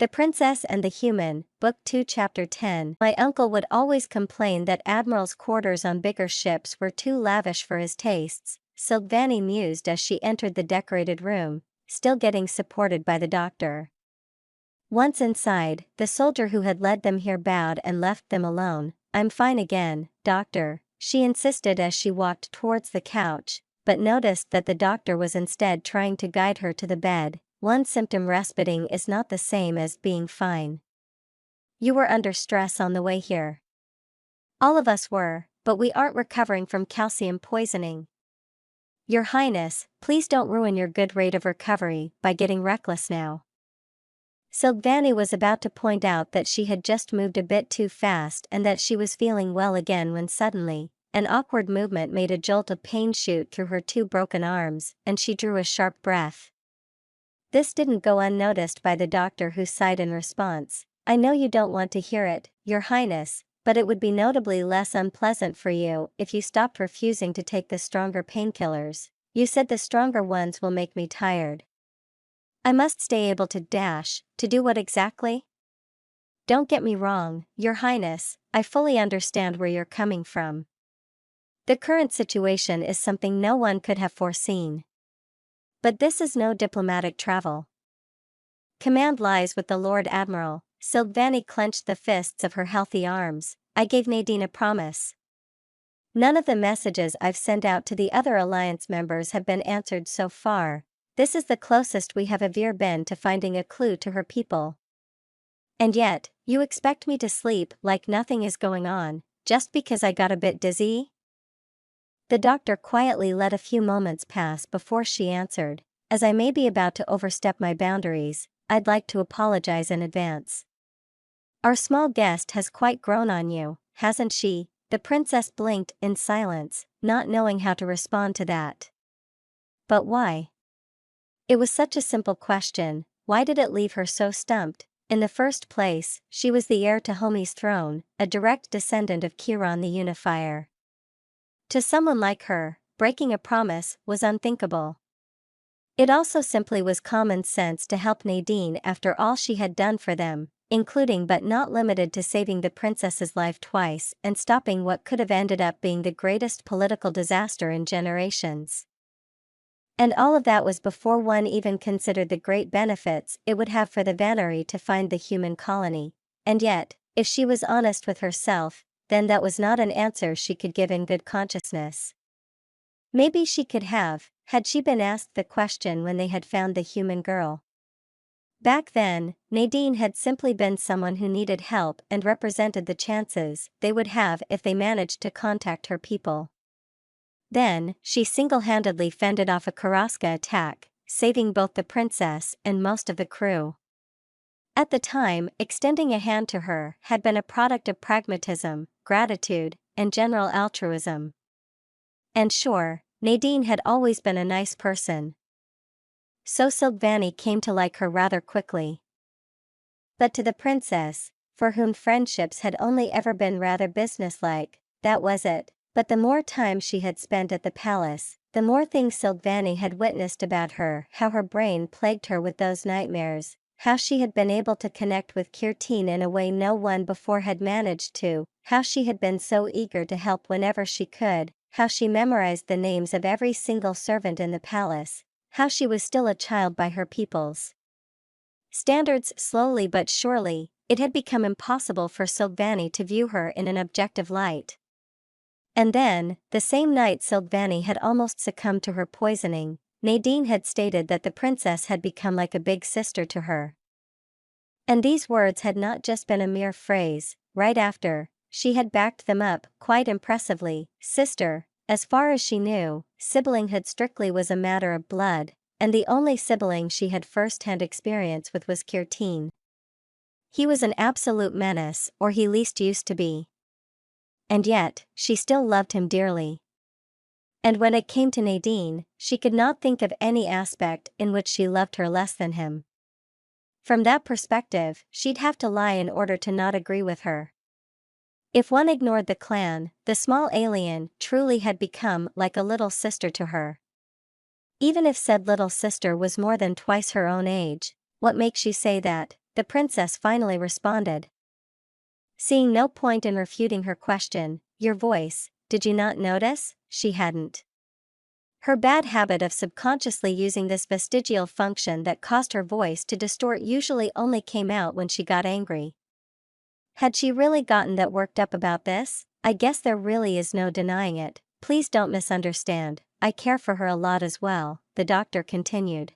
The Princess and the Human, Book 2 Chapter 10. My uncle would always complain that admirals' quarters on bigger ships were too lavish for his tastes, Silvani mused as she entered the decorated room, still getting supported by the doctor. Once inside, the soldier who had led them here bowed and left them alone. "I'm fine again, doctor," she insisted as she walked towards the couch, but noticed that the doctor was instead trying to guide her to the bed. "One symptom respiting is not the same as being fine. You were under stress on the way here." "All of us were, but we aren't recovering from calcium poisoning." "Your Highness, please don't ruin your good rate of recovery by getting reckless now." Silvani was about to point out that she had just moved a bit too fast and that she was feeling well again when suddenly, an awkward movement made a jolt of pain shoot through her two broken arms, and she drew a sharp breath. This didn't go unnoticed by the doctor, who sighed in response. "I know you don't want to hear it, Your Highness, but it would be notably less unpleasant for you if you stopped refusing to take the stronger painkillers. You said the stronger ones will make me tired." "I must stay able to do what exactly?" "Don't get me wrong, Your Highness, I fully understand where you're coming from. The current situation is something no one could have foreseen. But this is no diplomatic travel. Command lies with the Lord Admiral." Silvani clenched the fists of her healthy arms. "I gave Nadine a promise. None of the messages I've sent out to the other Alliance members have been answered so far. This is the closest we have ever been to finding a clue to her people. And yet, you expect me to sleep like nothing is going on, just because I got a bit dizzy?" The doctor quietly let a few moments pass before she answered. "As I may be about to overstep my boundaries, I'd like to apologize in advance. Our small guest has quite grown on you, hasn't she?" The princess blinked in silence, not knowing how to respond to that. But why? It was such a simple question. Why did it leave her so stumped? In the first place, she was the heir to Homi's throne, a direct descendant of Chiron the Unifier. To someone like her, breaking a promise was unthinkable. It also simply was common sense to help Nadine after all she had done for them, including but not limited to saving the princess's life twice and stopping what could have ended up being the greatest political disaster in generations. And all of that was before one even considered the great benefits it would have for the Vannery to find the human colony. And yet, if she was honest with herself, then that was not an answer she could give in good consciousness. Maybe she could have, had she been asked the question when they had found the human girl. Back then, Nadine had simply been someone who needed help and represented the chances they would have if they managed to contact her people. Then, she single-handedly fended off a Karaska attack, saving both the princess and most of the crew. At the time, extending a hand to her had been a product of pragmatism, gratitude, and general altruism. And sure, Nadine had always been a nice person. So Silvani came to like her rather quickly. But to the princess, for whom friendships had only ever been rather businesslike, that was it. But the more time she had spent at the palace, the more things Silvani had witnessed about her, how her brain plagued her with those nightmares, how she had been able to connect with Kirtine in a way no one before had managed to, how she had been so eager to help whenever she could, how she memorized the names of every single servant in the palace, how she was still a child by her people's standards. Slowly but surely, it had become impossible for Silvani to view her in an objective light. And then, the same night Silvani had almost succumbed to her poisoning, Nadine had stated that the princess had become like a big sister to her. And these words had not just been a mere phrase. Right after, she had backed them up quite impressively. Sister, as far as she knew, siblinghood strictly was a matter of blood, and the only sibling she had first-hand experience with was Kirtine. He was an absolute menace, or he least used to be. And yet, she still loved him dearly. And when it came to Nadine, she could not think of any aspect in which she loved her less than him. From that perspective, she'd have to lie in order to not agree with her. If one ignored the clan, the small alien truly had become like a little sister to her. Even if said little sister was more than twice her own age. What makes you say that? the princess finally responded. Seeing no point in refuting her question, "Your voice, did you not notice?" She hadn't. Her bad habit of subconsciously using this vestigial function that caused her voice to distort usually only came out when she got angry. Had she really gotten that worked up about this? I guess there really is no denying it. Please don't misunderstand, I care for her a lot as well, the doctor continued.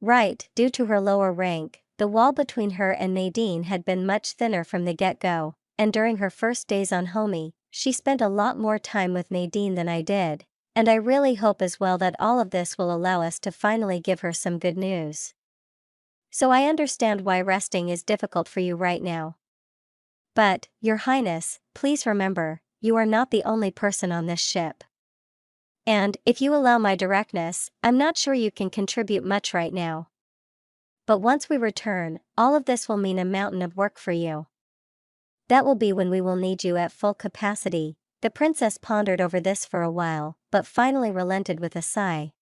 Right, due to her lower rank, the wall between her and Nadine had been much thinner from the get-go, and during her first days on Homie, she spent a lot more time with Nadine than I did, and I really hope as well that all of this will allow us to finally give her some good news. So I understand why resting is difficult for you right now. But, Your Highness, please remember, you are not the only person on this ship. And, if you allow my directness, I'm not sure you can contribute much right now. But once we return, all of this will mean a mountain of work for you. That will be when we will need you at full capacity. The princess pondered over this for a while, but finally relented with a sigh.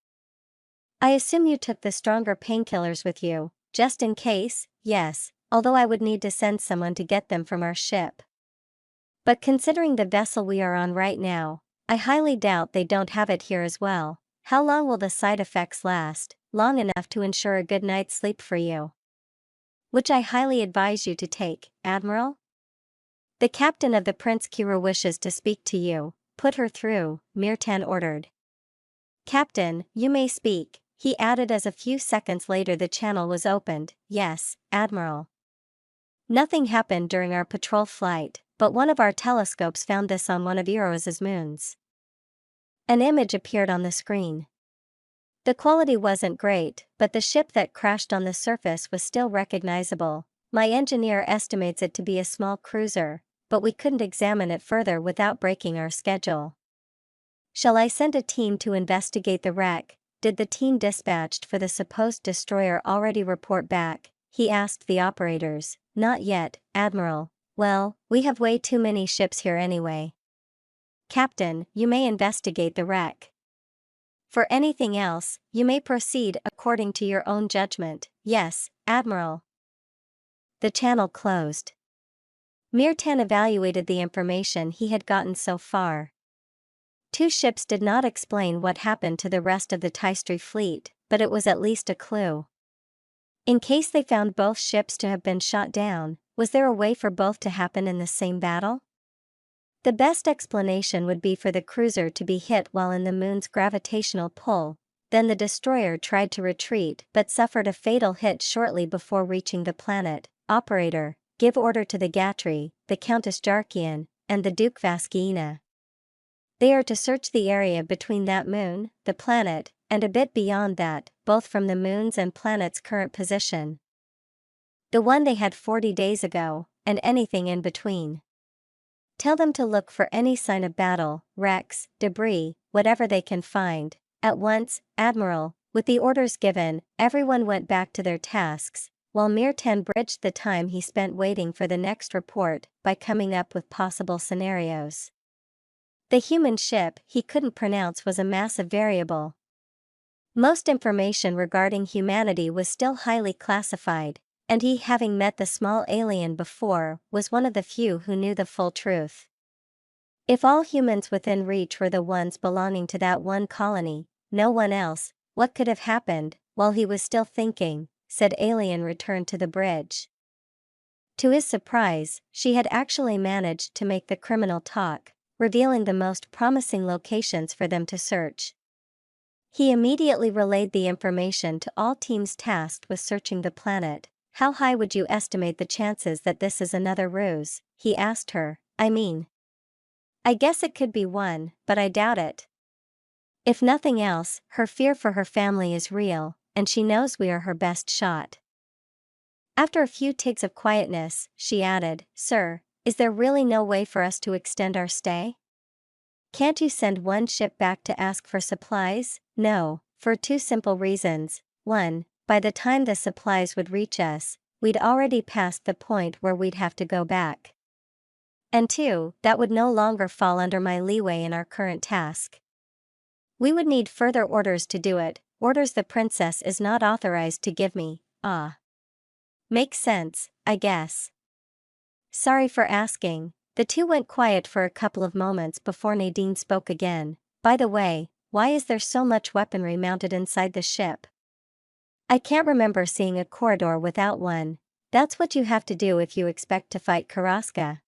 I assume you took the stronger painkillers with you, just in case. Yes, although I would need to send someone to get them from our ship. But considering the vessel we are on right now, I highly doubt they don't have it here as well. How long will the side effects last? Long enough to ensure a good night's sleep for you. Which I highly advise you to take, Admiral. The captain of the Prince Kira wishes to speak to you. Put her through, Mirtan ordered. Captain, you may speak, he added as a few seconds later the channel was opened. Yes, Admiral. Nothing happened during our patrol flight, but one of our telescopes found this on one of Euros's moons. An image appeared on the screen. The quality wasn't great, but the ship that crashed on the surface was still recognizable. My engineer estimates it to be a small cruiser, but we couldn't examine it further without breaking our schedule. Shall I send a team to investigate the wreck? Did the team dispatched for the supposed destroyer already report back? He asked the operators. Not yet, Admiral. Well, we have way too many ships here anyway. Captain, you may investigate the wreck. For anything else, you may proceed according to your own judgment. Yes, Admiral. The channel closed. Mirtan evaluated the information he had gotten so far. 2 ships did not explain what happened to the rest of the Tystri fleet, but it was at least a clue. In case they found both ships to have been shot down, was there a way for both to happen in the same battle? The best explanation would be for the cruiser to be hit while in the moon's gravitational pull, then the destroyer tried to retreat but suffered a fatal hit shortly before reaching the planet. Operator, give order to the Gatri, the Countess Jarkian, and the Duke Vasquina. They are to search the area between that moon, the planet, and a bit beyond that, both from the moon's and planet's current position. The one they had 40 days ago, and anything in between. Tell them to look for any sign of battle, wrecks, debris, whatever they can find. At once, Admiral. With the orders given, everyone went back to their tasks, while Mirtan bridged the time he spent waiting for the next report by coming up with possible scenarios. The human ship he couldn't pronounce was a massive variable. Most information regarding humanity was still highly classified, and he, having met the small alien before, was one of the few who knew the full truth. If all humans within reach were the ones belonging to that one colony, no one else, what could have happened? While he was still thinking, said Alien returned to the bridge. To his surprise, she had actually managed to make the criminal talk, revealing the most promising locations for them to search. He immediately relayed the information to all teams tasked with searching the planet. How high would you estimate the chances that this is another ruse? He asked her. I guess it could be one, but I doubt it. If nothing else, her fear for her family is real, and she knows we are her best shot. After a few takes of quietness, she added, Sir, is there really no way for us to extend our stay? Can't you send one ship back to ask for supplies? No, for 2 simple reasons. 1, by the time the supplies would reach us, we'd already passed the point where we'd have to go back. And 2, that would no longer fall under my leeway in our current task. We would need further orders to do it, orders the princess is not authorized to give me. Makes sense, I guess. Sorry for asking. The two went quiet for a couple of moments before Nadine spoke again. By the way, why is there so much weaponry mounted inside the ship? I can't remember seeing a corridor without one. That's what you have to do if you expect to fight Karaska.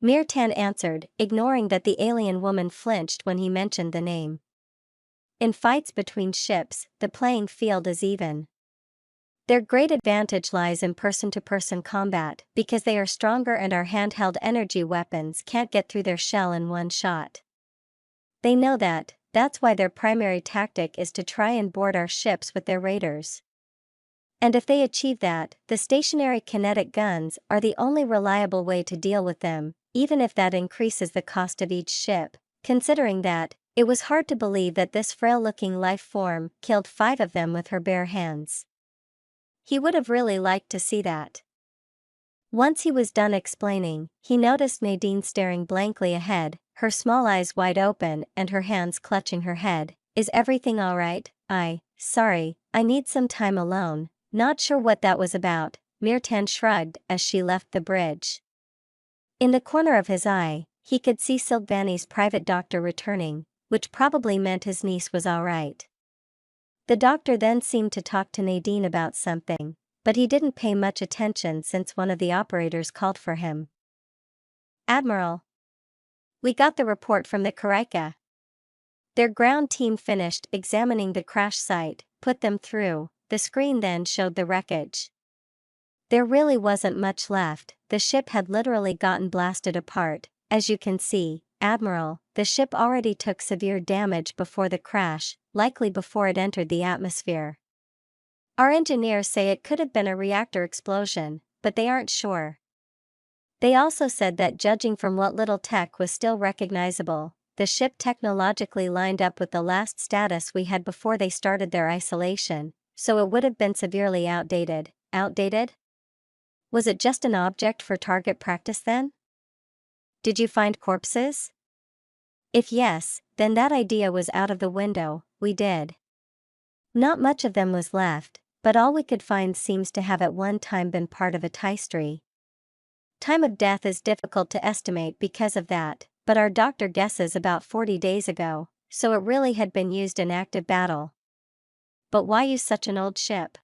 Mirtan answered, ignoring that the alien woman flinched when he mentioned the name. In fights between ships, the playing field is even. Their great advantage lies in person-to-person combat, because they are stronger and our handheld energy weapons can't get through their shell in one shot. They know that's why their primary tactic is to try and board our ships with their raiders. And if they achieve that, the stationary kinetic guns are the only reliable way to deal with them, even if that increases the cost of each ship. Considering that, it was hard to believe that this frail-looking life form killed 5 of them with her bare hands. He would have really liked to see that. Once he was done explaining, he noticed Nadine staring blankly ahead, her small eyes wide open and her hands clutching her head. Is everything all right? Sorry, I need some time alone. Not sure what that was about, Mirtan shrugged as she left the bridge. In the corner of his eye, he could see Silvani's private doctor returning, which probably meant his niece was all right. The doctor then seemed to talk to Nadine about something, but he didn't pay much attention since one of the operators called for him. Admiral. We got the report from the Karaika. Their ground team finished examining the crash site, put them through. The screen then showed the wreckage. There really wasn't much left, the ship had literally gotten blasted apart. As you can see, Admiral, the ship already took severe damage before the crash, likely before it entered the atmosphere. Our engineers say it could have been a reactor explosion, but they aren't sure. They also said that judging from what little tech was still recognizable, the ship technologically lined up with the last status we had before they started their isolation, so it would have been severely outdated. Outdated? Was it just an object for target practice then? Did you find corpses? If yes, then that idea was out of the window. We did. Not much of them was left, but all we could find seems to have at one time been part of a tystry. Time of death is difficult to estimate because of that, but our doctor guesses about 40 days ago, so it really had been used in active battle. But why use such an old ship?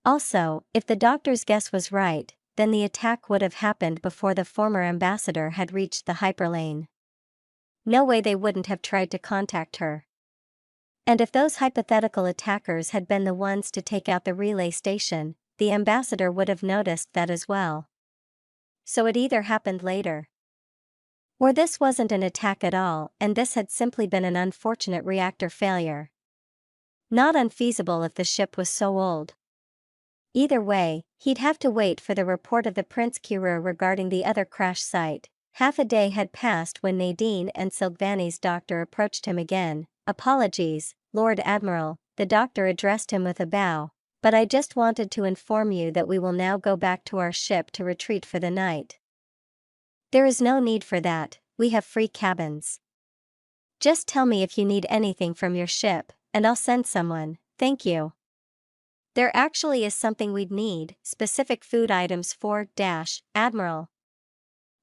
Also, if the doctor's guess was right, then the attack would have happened before the former ambassador had reached the hyperlane. No way they wouldn't have tried to contact her. And if those hypothetical attackers had been the ones to take out the relay station, the ambassador would have noticed that as well. So it either happened later, or this wasn't an attack at all and this had simply been an unfortunate reactor failure. Not unfeasible if the ship was so old. Either way, he'd have to wait for the report of the Prince Kira regarding the other crash site. Half a day had passed when Nadine and Silvani's doctor approached him again. Apologies, Lord Admiral, the doctor addressed him with a bow, but I just wanted to inform you that we will now go back to our ship to retreat for the night. There is no need for that, we have free cabins. Just tell me if you need anything from your ship, and I'll send someone, thank you. There actually is something we'd need, specific food items for Admiral.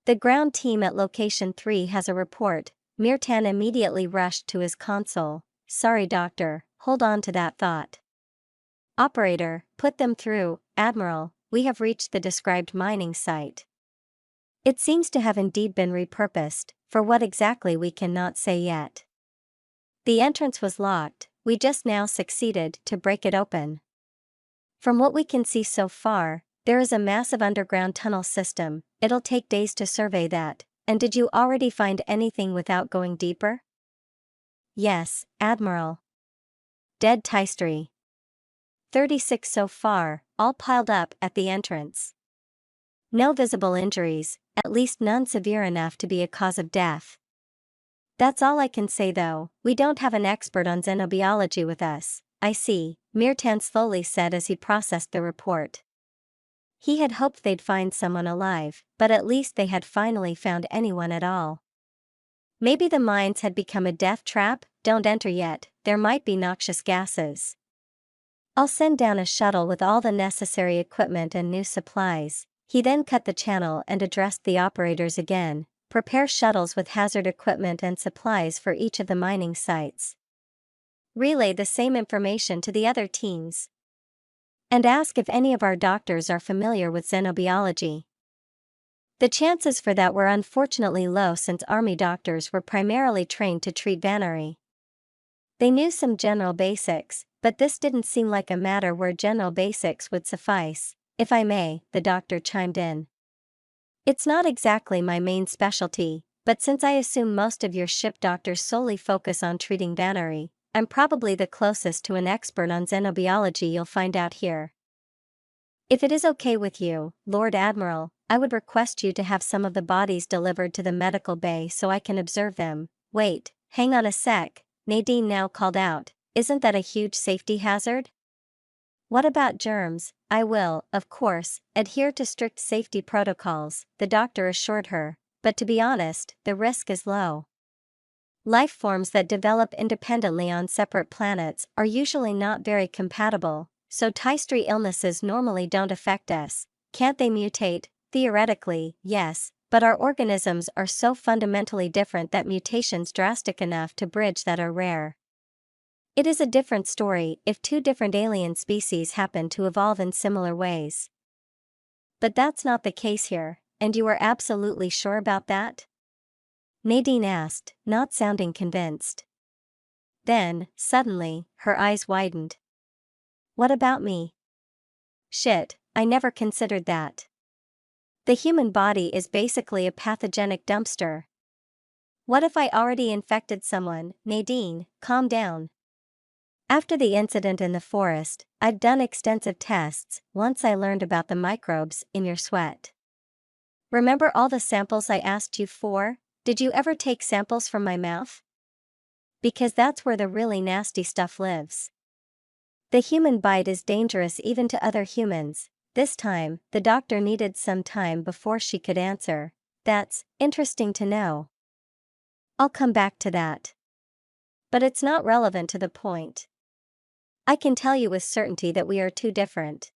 The ground team at Location 3 has a report. Mirtan immediately rushed to his console. Sorry doctor, hold on to that thought. Operator, put them through. Admiral, we have reached the described mining site. It seems to have indeed been repurposed, for what exactly we cannot say yet. The entrance was locked, we just now succeeded to break it open. From what we can see so far, there is a massive underground tunnel system. It'll take days to survey that. And did you already find anything without going deeper? Yes, Admiral. Dead Tystry. 36 so far, all piled up at the entrance. No visible injuries, at least none severe enough to be a cause of death. That's all I can say though, we don't have an expert on xenobiology with us. I see, Mirtan slowly said as he processed the report. He had hoped they'd find someone alive, but at least they had finally found anyone at all. Maybe the mines had become a death trap. Don't enter yet, there might be noxious gases. I'll send down a shuttle with all the necessary equipment and new supplies. He then cut the channel and addressed the operators again. Prepare shuttles with hazard equipment and supplies for each of the mining sites. Relay the same information to the other teams. And ask if any of our doctors are familiar with xenobiology. The chances for that were unfortunately low since army doctors were primarily trained to treat Vannery. They knew some general basics, but this didn't seem like a matter where general basics would suffice. If I may, the doctor chimed in. It's not exactly my main specialty, but since I assume most of your ship doctors solely focus on treating Vannery, I'm probably the closest to an expert on xenobiology you'll find out here. If it is okay with you, Lord Admiral, I would request you to have some of the bodies delivered to the medical bay so I can observe them. Wait, hang on a sec, Nadine now called out. Isn't that a huge safety hazard? What about germs? I will, of course, adhere to strict safety protocols, the doctor assured her, but to be honest, the risk is low. Life forms that develop independently on separate planets are usually not very compatible, so Tystri illnesses normally don't affect us. Can't they mutate? Theoretically, yes, but our organisms are so fundamentally different that mutations drastic enough to bridge that are rare. It is a different story if two different alien species happen to evolve in similar ways. But that's not the case here, and you are absolutely sure about that? Nadine asked, not sounding convinced. Then, suddenly, her eyes widened. What about me? Shit, I never considered that. The human body is basically a pathogenic dumpster. What if I already infected someone? Nadine, calm down. After the incident in the forest, I'd done extensive tests once I learned about the microbes in your sweat. Remember all the samples I asked you for? Did you ever take samples from my mouth? Because that's where the really nasty stuff lives. The human bite is dangerous even to other humans. This time, the doctor needed some time before she could answer. That's interesting to know. I'll come back to that. But it's not relevant to the point. I can tell you with certainty that we are too different.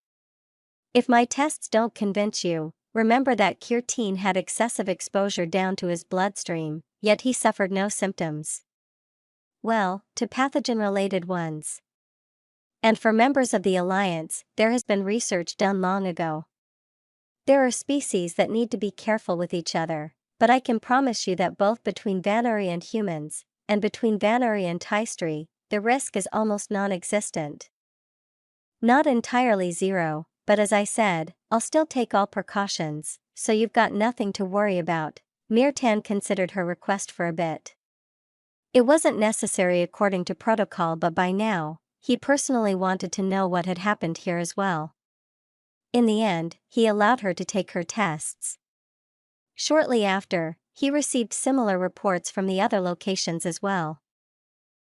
If my tests don't convince you, remember that Kirteen had excessive exposure down to his bloodstream, yet he suffered no symptoms. Well, to pathogen-related ones. And for members of the Alliance, there has been research done long ago. There are species that need to be careful with each other, but I can promise you that both between Vannery and humans, and between Vannery and Tystri, the risk is almost non-existent. Not entirely zero, but as I said, I'll still take all precautions, so you've got nothing to worry about. Mirtan considered her request for a bit. It wasn't necessary according to protocol, but by now, he personally wanted to know what had happened here as well. In the end, he allowed her to take her tests. Shortly after, he received similar reports from the other locations as well.